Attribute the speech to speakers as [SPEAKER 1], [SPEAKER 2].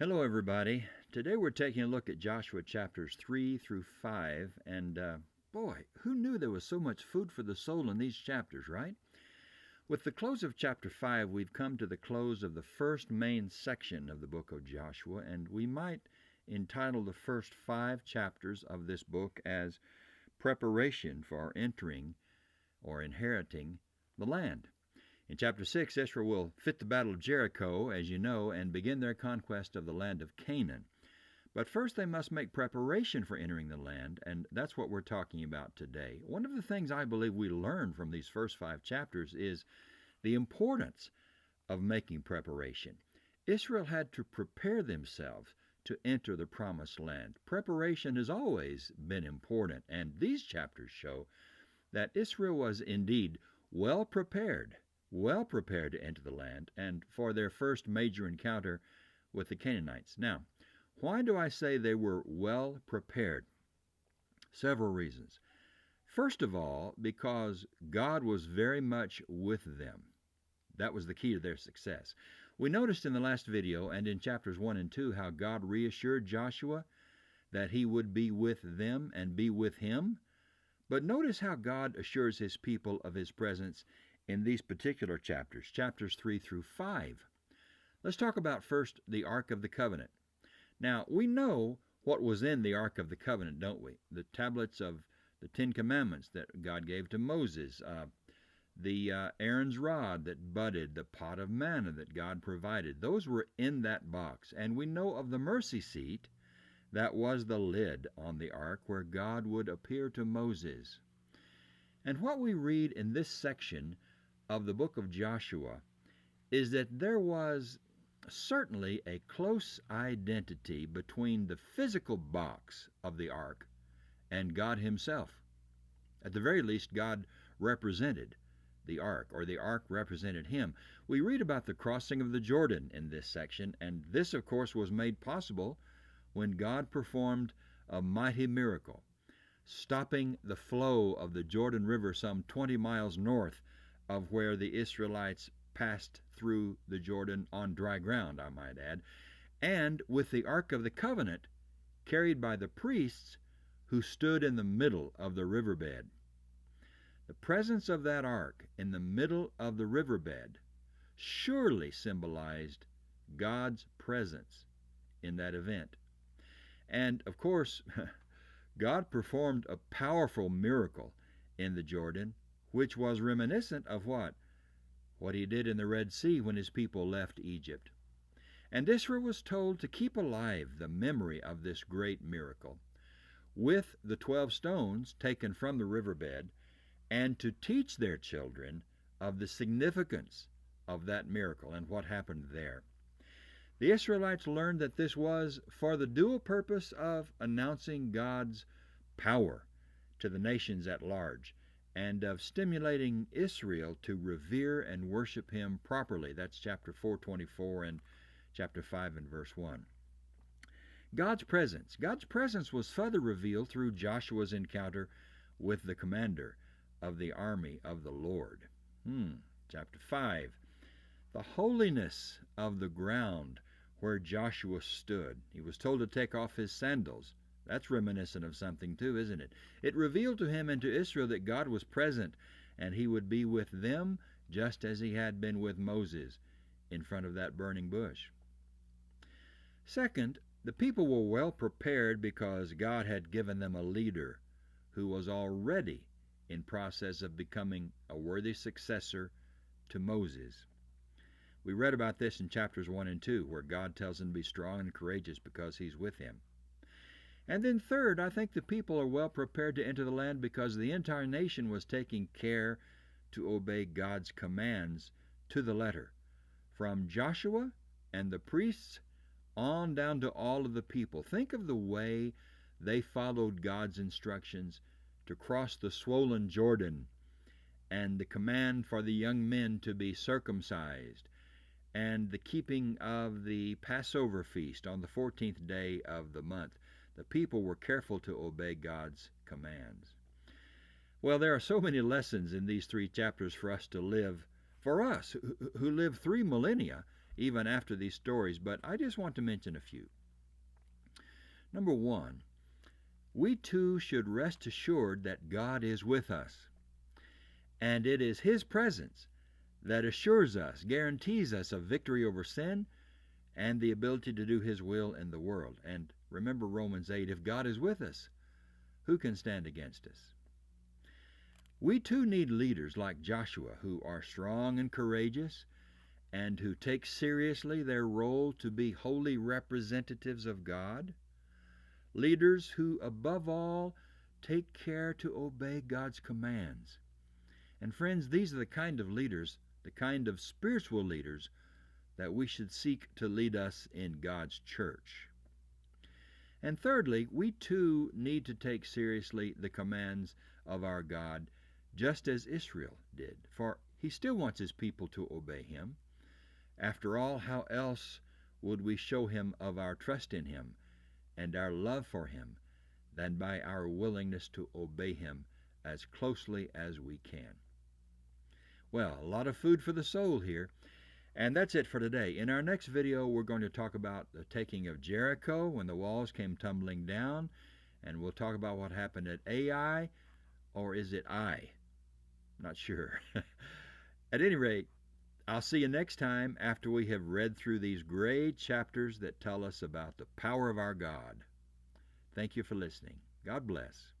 [SPEAKER 1] Hello, everybody. Today we're taking a look at Joshua chapters 3 through 5. And boy, who knew there was so much food for the soul in these chapters, right? With the close of chapter 5, we've come to the close of the first main section of the book of Joshua, and we might entitle the first 5 chapters of this book as Preparation for Entering or Inheriting the Land. In chapter 6, Israel will fit the battle of Jericho, as you know, and begin their conquest of the land of Canaan. But first they must make preparation for entering the land, and that's what we're talking about today. One of the things I believe we learn from these first 5 chapters is the importance of making preparation. Israel had to prepare themselves to enter the promised land. Preparation has always been important, and these chapters show that Israel was indeed well prepared to enter the land and for their first major encounter with the Canaanites. Now, why do I say they were well prepared? Several reasons. First of all, because God was very much with them. That was the key to their success. We noticed in the last video and in chapters 1 and 2 how God reassured Joshua that he would be with them and be with him. But notice how God assures his people of his presence in these particular chapters, chapters 3 through 5. Let's talk about first the Ark of the Covenant. Now, we know what was in the Ark of the Covenant, don't we? The tablets of the 10 Commandments that God gave to Moses, Aaron's rod that budded, the pot of manna that God provided. Those were in that box. And we know of the mercy seat that was the lid on the ark where God would appear to Moses. And what we read in this section of the book of Joshua is that there was certainly a close identity between the physical box of the ark and God himself. At the very least, God represented the ark, or the ark represented him. We read about the crossing of the Jordan in this section, and this, of course, was made possible when God performed a mighty miracle, stopping the flow of the Jordan River some 20 miles north of where the Israelites passed through the Jordan on dry ground, I might add, and with the Ark of the Covenant carried by the priests who stood in the middle of the riverbed. The presence of that ark in the middle of the riverbed surely symbolized God's presence in that event. And, of course, God performed a powerful miracle in the Jordan, which was reminiscent of what? What he did in the Red Sea when his people left Egypt. And Israel was told to keep alive the memory of this great miracle with the 12 stones taken from the riverbed, and to teach their children of the significance of that miracle and what happened there. The Israelites learned that this was for the dual purpose of announcing God's power to the nations at large and of stimulating Israel to revere and worship him properly. That's chapter 4:24 and chapter 5 and verse 1. God's presence was further revealed through Joshua's encounter with the commander of the army of the Lord. Chapter 5. The holiness of the ground where Joshua stood. He was told to take off his sandals. That's reminiscent of something too, isn't it? It revealed to him and to Israel that God was present and he would be with them just as he had been with Moses in front of that burning bush. Second, the people were well prepared because God had given them a leader who was already in process of becoming a worthy successor to Moses. We read about this in chapters 1 and 2, where God tells him to be strong and courageous because he's with him. And then third, I think the people are well prepared to enter the land because the entire nation was taking care to obey God's commands to the letter, from Joshua and the priests on down to all of the people. Think of the way they followed God's instructions to cross the swollen Jordan, and the command for the young men to be circumcised, and the keeping of the Passover feast on the 14th day of the month. The people were careful to obey God's commands. Well, there are so many lessons in these 3 chapters for us to live, for us who live 3 millennia even after these stories, but I just want to mention a few. Number one, we too should rest assured that God is with us. And it is His presence that assures us, guarantees us a victory over sin and the ability to do His will in the world. And remember Romans 8, if God is with us, who can stand against us? We too need leaders like Joshua who are strong and courageous and who take seriously their role to be holy representatives of God. Leaders who, above all, take care to obey God's commands. And friends, these are the kind of leaders, the kind of spiritual leaders that we should seek to lead us in God's church. And thirdly, we too need to take seriously the commands of our God, just as Israel did, for He still wants His people to obey Him. After all, how else would we show Him of our trust in Him and our love for Him than by our willingness to obey Him as closely as we can? Well, a lot of food for the soul here. And that's it for today. In our next video, we're going to talk about the taking of Jericho when the walls came tumbling down. And we'll talk about what happened at Ai, or is it I? Not sure. At any rate, I'll see you next time after we have read through these great chapters that tell us about the power of our God. Thank you for listening. God bless.